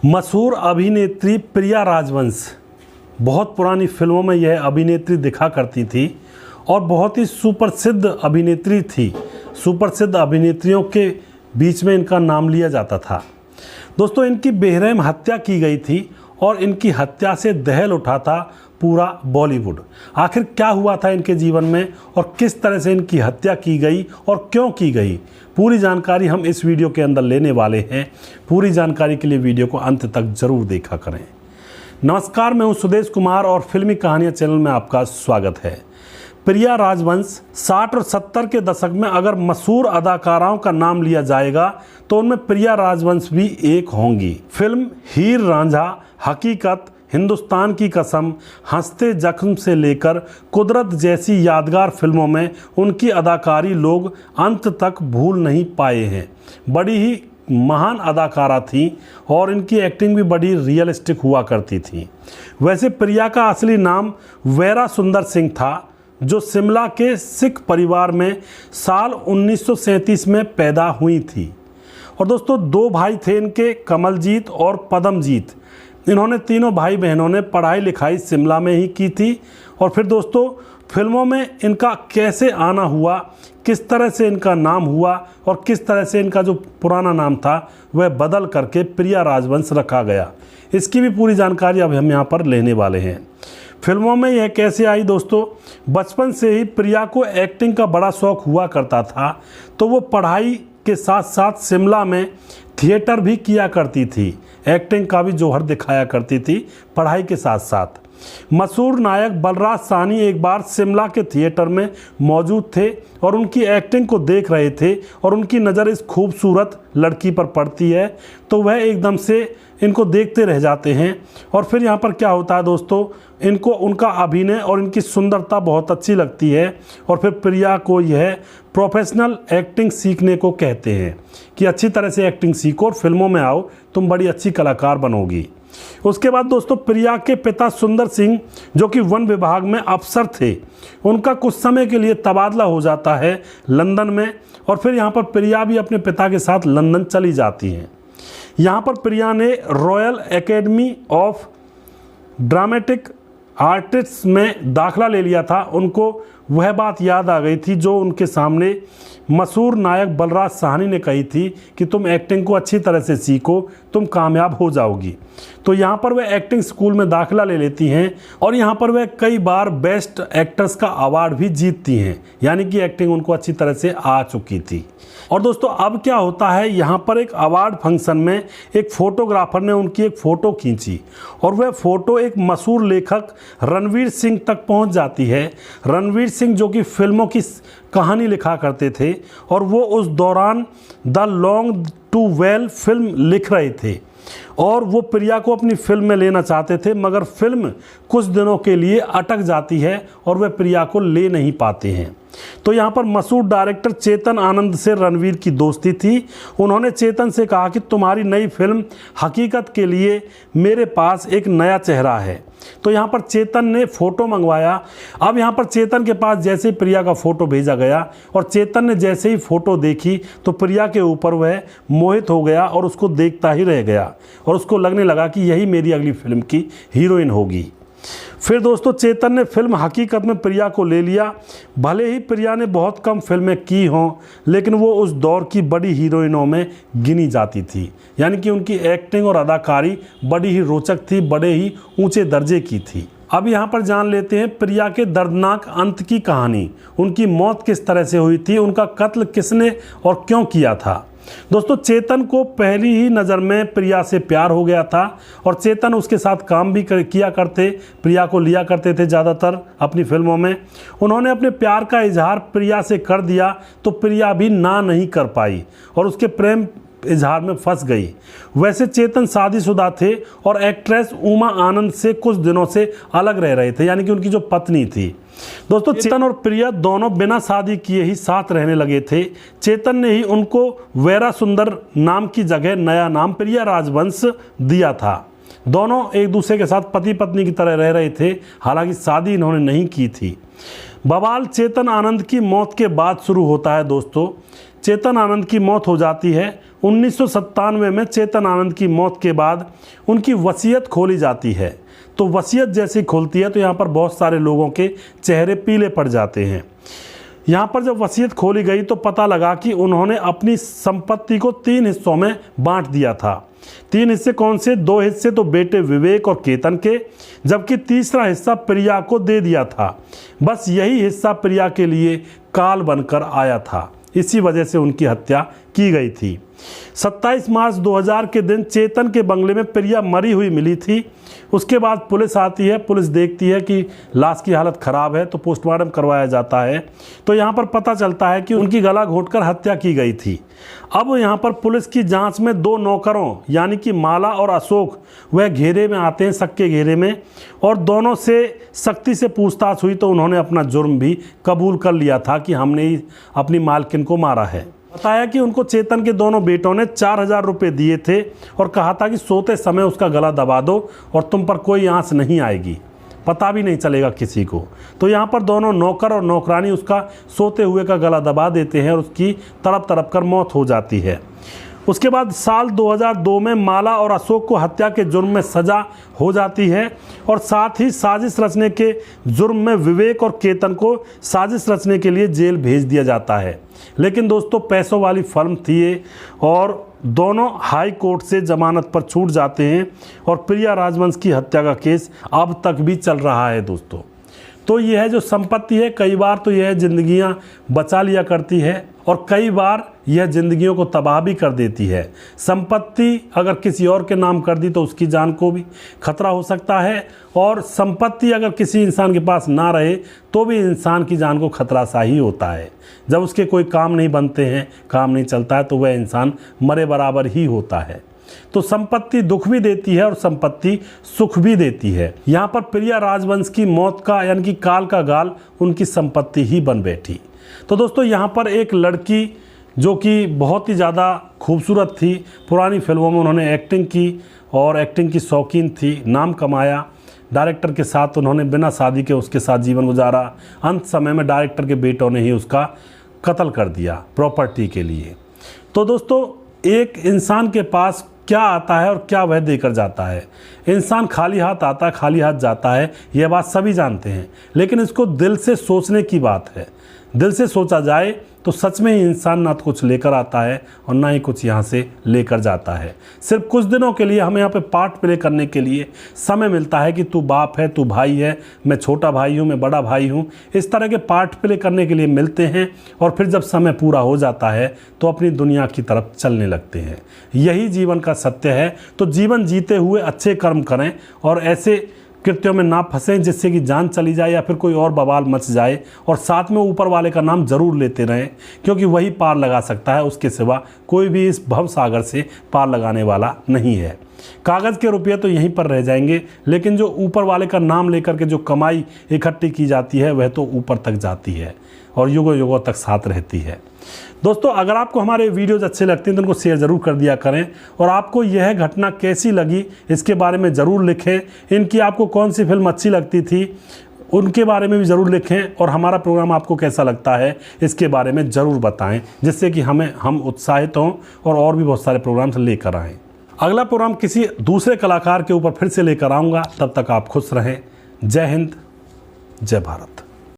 मशहूर अभिनेत्री प्रिया राजवंश बहुत पुरानी फिल्मों में यह अभिनेत्री दिखा करती थी और बहुत ही सुप्रसिद्ध अभिनेत्री थी। सुप्रसिद्ध अभिनेत्रियों के बीच में इनका नाम लिया जाता था। दोस्तों, इनकी बेरहम हत्या की गई थी और इनकी हत्या से दहल उठा था पूरा बॉलीवुड। आखिर क्या हुआ था इनके जीवन में और किस तरह से इनकी हत्या की गई और क्यों की गई, पूरी जानकारी हम इस वीडियो के अंदर लेने वाले हैं। पूरी जानकारी के लिए वीडियो को अंत तक जरूर देखा करें। नमस्कार, मैं हूं सुदेश कुमार और फिल्मी कहानियां चैनल में आपका स्वागत है। प्रिया राजवंश 60 और 70 के दशक में अगर मशहूर अदाकाराओं का नाम लिया जाएगा तो उनमें प्रिया राजवंश भी एक होंगी। फिल्म हीर रांझा, हकीकत, हिंदुस्तान की कसम, हंसते जख्म से लेकर कुदरत जैसी यादगार फिल्मों में उनकी अदाकारी लोग अंत तक भूल नहीं पाए हैं। बड़ी ही महान अदाकारा थी और इनकी एक्टिंग भी बड़ी रियलिस्टिक हुआ करती थी। वैसे प्रिया का असली नाम वेरा सुंदर सिंह था, जो शिमला के सिख परिवार में साल 1937 में पैदा हुई थी। और दोस्तों, दो भाई थे इनके, कमलजीत और पदमजीत। इन्होंने तीनों भाई बहनों ने पढ़ाई लिखाई शिमला में ही की थी। और फिर दोस्तों, फिल्मों में इनका कैसे आना हुआ, किस तरह से इनका नाम हुआ और किस तरह से इनका जो पुराना नाम था वह बदल करके प्रिया राजवंश रखा गया, इसकी भी पूरी जानकारी अब हम यहाँ पर लेने वाले हैं। फिल्मों में यह कैसे आई दोस्तों, बचपन से ही प्रिया को एक्टिंग का बड़ा शौक हुआ करता था, तो वो पढ़ाई के साथ साथ शिमला में थिएटर भी किया करती थी। एक्टिंग का भी जौहर दिखाया करती थी पढ़ाई के साथ साथ। मशहूर नायक बलराज साहनी एक बार शिमला के थिएटर में मौजूद थे और उनकी एक्टिंग को देख रहे थे और उनकी नज़र इस खूबसूरत लड़की पर पड़ती है तो वह एकदम से इनको देखते रह जाते हैं। और फिर यहाँ पर क्या होता है दोस्तों, इनको उनका अभिनय और इनकी सुंदरता बहुत अच्छी लगती है और फिर प्रिया को यह प्रोफेशनल एक्टिंग सीखने को कहते हैं कि अच्छी तरह से एक्टिंग सीखो और फिल्मों में आओ, तुम बड़ी अच्छी कलाकार बनोगी। उसके बाद दोस्तों, प्रिया के पिता सुंदर सिंह, जो कि वन विभाग में अफसर थे, उनका कुछ समय के लिए तबादला हो जाता है लंदन में और फिर यहाँ पर प्रिया भी अपने पिता के साथ लंदन चली जाती हैं। यहाँ पर प्रिया ने royal academy of dramatic artist में दाखला ले लिया था। उनको वह बात याद आ गई थी जो उनके सामने मशहूर नायक बलराज साहनी ने कही थी कि तुम एक्टिंग को अच्छी तरह से सीखो, तुम कामयाब हो जाओगी। तो यहाँ पर वह एक्टिंग स्कूल में दाखिला ले लेती हैं और यहाँ पर वह कई बार बेस्ट एक्ट्रेस का अवार्ड भी जीतती हैं, यानी कि एक्टिंग उनको अच्छी तरह से आ चुकी थी। और दोस्तों, अब क्या होता है, यहाँ पर एक अवार्ड फंक्शन में एक फोटोग्राफर ने उनकी एक फ़ोटो खींची और वह फ़ोटो एक मशहूर लेखक रणवीर सिंह तक पहुँच जाती है। रणवीर सिंह जो कि फिल्मों की कहानी लिखा करते थे और वो उस दौरान the long to well film लिख रहे थे और वो प्रिया को अपनी फिल्म में लेना चाहते थे, मगर फिल्म कुछ दिनों के लिए अटक जाती है और वे प्रिया को ले नहीं पाते हैं। तो यहाँ पर मशहूर डायरेक्टर चेतन आनंद से रणवीर की दोस्ती थी। उन्होंने चेतन से कहा कि तुम्हारी नई फिल्म हकीकत के लिए मेरे पास एक नया चेहरा है। तो यहाँ पर चेतन ने फ़ोटो मंगवाया। अब यहाँ पर चेतन के पास जैसे ही प्रिया का फ़ोटो भेजा गया और चेतन ने जैसे ही फ़ोटो देखी तो प्रिया के ऊपर वह मोहित हो गया और उसको देखता ही रह गया और उसको लगने लगा कि यही मेरी अगली फिल्म की हीरोइन होगी। फिर दोस्तों, चेतन ने फिल्म हकीकत में प्रिया को ले लिया। भले ही प्रिया ने बहुत कम फिल्में की हों, लेकिन वो उस दौर की बड़ी हीरोइनों में गिनी जाती थी, यानी कि उनकी एक्टिंग और अदाकारी बड़ी ही रोचक थी, बड़े ही ऊंचे दर्जे की थी। अब यहाँ पर जान लेते हैं प्रिया के दर्दनाक अंत की कहानी। उनकी मौत किस तरह से हुई थी, उनका कत्ल किसने और क्यों किया था। दोस्तों, चेतन को पहली ही नज़र में प्रिया से प्यार हो गया था और चेतन उसके साथ काम भी किया करते, प्रिया को लिया करते थे ज़्यादातर अपनी फिल्मों में। उन्होंने अपने प्यार का इजहार प्रिया से कर दिया तो प्रिया भी ना नहीं कर पाई और उसके प्रेम इजहार में फंस गई। वैसे चेतन शादीशुदा थे और एक्ट्रेस उमा आनंद से कुछ दिनों से अलग रह रहे थे, यानी कि उनकी जो पत्नी थी। दोस्तों, चेतन और प्रिया दोनों बिना शादी किए ही साथ रहने लगे थे। चेतन ने ही उनको वेरा सुंदर नाम की जगह नया नाम प्रिया राजवंश दिया था। दोनों एक दूसरे के साथ पति पत्नी की तरह रह रहे थे, हालांकि शादी इन्होंने नहीं की थी। बवाल चेतन आनंद की मौत के बाद शुरू होता है दोस्तों। चेतन आनंद की मौत हो जाती है। 1997 में चेतन आनंद की मौत के बाद उनकी वसीयत खोली जाती है। तो वसीयत जैसी खुलती है तो यहाँ पर बहुत सारे लोगों के चेहरे पीले पड़ जाते हैं। यहाँ पर जब वसीयत खोली गई तो पता लगा कि उन्होंने अपनी संपत्ति को 3 हिस्सों में बांट दिया था। 3 हिस्से कौन से? 2 हिस्से तो बेटे विवेक और केतन के, जबकि तीसरा हिस्सा प्रिया को दे दिया था। बस यही हिस्सा प्रिया के लिए काल बनकर आया था, इसी वजह से उनकी हत्या की गई थी। 27 मार्च 2000 के दिन चेतन के बंगले में प्रिया मरी हुई मिली थी। उसके बाद पुलिस आती है, पुलिस देखती है कि लाश की हालत ख़राब है तो पोस्टमार्टम करवाया जाता है। तो यहाँ पर पता चलता है कि उनकी गला घोंटकर हत्या की गई थी। अब यहाँ पर पुलिस की जांच में 2 नौकरों यानी कि माला और अशोक वह घेरे में आते हैं, सक्के घेरे में, और दोनों से सख्ती से पूछताछ हुई तो उन्होंने अपना जुर्म भी कबूल कर लिया था कि हमने ही अपनी मालकिन को मारा है। बताया कि उनको चेतन के दोनों बेटों ने 4000 रुपये दिए थे और कहा था कि सोते समय उसका गला दबा दो और तुम पर कोई आंच नहीं आएगी, पता भी नहीं चलेगा किसी को। तो यहाँ पर दोनों नौकर और नौकरानी उसका सोते हुए का गला दबा देते हैं और उसकी तड़प तड़प कर मौत हो जाती है। उसके बाद साल 2002 में माला और अशोक को हत्या के जुर्म में सज़ा हो जाती है और साथ ही साजिश रचने के जुर्म में विवेक और केतन को साजिश रचने के लिए जेल भेज दिया जाता है। लेकिन दोस्तों पैसों वाली फर्म थी ये और दोनों हाई कोर्ट से जमानत पर छूट जाते हैं और प्रिया राजवंश की हत्या का केस अब तक भी चल रहा है दोस्तों। तो यह जो संपत्ति है कई बार तो यह ज़िंदगियां बचा लिया करती है और कई बार यह ज़िंदगियों को तबाह भी कर देती है। संपत्ति अगर किसी और के नाम कर दी तो उसकी जान को भी खतरा हो सकता है, और संपत्ति अगर किसी इंसान के पास ना रहे तो भी इंसान की जान को खतरा सा ही होता है। जब उसके कोई काम नहीं बनते हैं, काम नहीं चलता है, तो वह इंसान मरे बराबर ही होता है। तो संपत्ति दुख भी देती है और संपत्ति सुख भी देती है। यहाँ पर प्रिया राजवंश की मौत का यानी कि काल का गाल उनकी संपत्ति ही बन बैठी। तो दोस्तों यहाँ पर एक लड़की जो कि बहुत ही ज़्यादा खूबसूरत थी, पुरानी फिल्मों में उन्होंने एक्टिंग की और एक्टिंग की शौकीन थी, नाम कमाया। डायरेक्टर के साथ उन्होंने बिना शादी के उसके साथ जीवन गुजारा। अंत समय में डायरेक्टर के बेटों ने ही उसका कत्ल कर दिया प्रॉपर्टी के लिए। तो दोस्तों एक इंसान के पास क्या आता है और क्या वह देकर जाता है। इंसान खाली हाथ आता है, खाली हाथ जाता है, यह बात सभी जानते हैं, लेकिन इसको दिल से सोचने की बात है। दिल से सोचा जाए तो सच में ही इंसान ना तो कुछ लेकर आता है और ना ही कुछ यहाँ से लेकर जाता है। सिर्फ कुछ दिनों के लिए हमें यहाँ पे पार्ट प्ले करने के लिए समय मिलता है कि तू बाप है, तू भाई है, मैं छोटा भाई हूँ, मैं बड़ा भाई हूँ, इस तरह के पार्ट प्ले करने के लिए मिलते हैं और फिर जब समय पूरा हो जाता है तो अपनी दुनिया की तरफ चलने लगते हैं। यही जीवन का सत्य है। तो जीवन जीते हुए अच्छे कर्म करें और ऐसे कृत्यों में ना फंसें जिससे कि जान चली जाए या फिर कोई और बवाल मच जाए, और साथ में ऊपर वाले का नाम जरूर लेते रहें क्योंकि वही पार लगा सकता है, उसके सिवा कोई भी इस भव सागर से पार लगाने वाला नहीं है। कागज़ के रुपये तो यहीं पर रह जाएंगे, लेकिन जो ऊपर वाले का नाम लेकर के जो कमाई इकट्ठी की जाती है वह तो ऊपर तक जाती है और युगों युगों तक साथ रहती है। दोस्तों अगर आपको हमारे वीडियोज़ अच्छे लगते हैं तो उनको शेयर ज़रूर कर दिया करें, और आपको यह घटना कैसी लगी इसके बारे में ज़रूर लिखें। इनकी आपको कौन सी फिल्म अच्छी लगती थी उनके बारे में भी ज़रूर लिखें, और हमारा प्रोग्राम आपको कैसा लगता है इसके बारे में ज़रूर बताएं, जिससे कि हम उत्साहित हों और भी बहुत सारे प्रोग्राम्स लेकर आएँ। अगला प्रोग्राम किसी दूसरे कलाकार के ऊपर फिर से लेकर आऊँगा। तब तक आप खुश रहें। जय हिंद, जय भारत।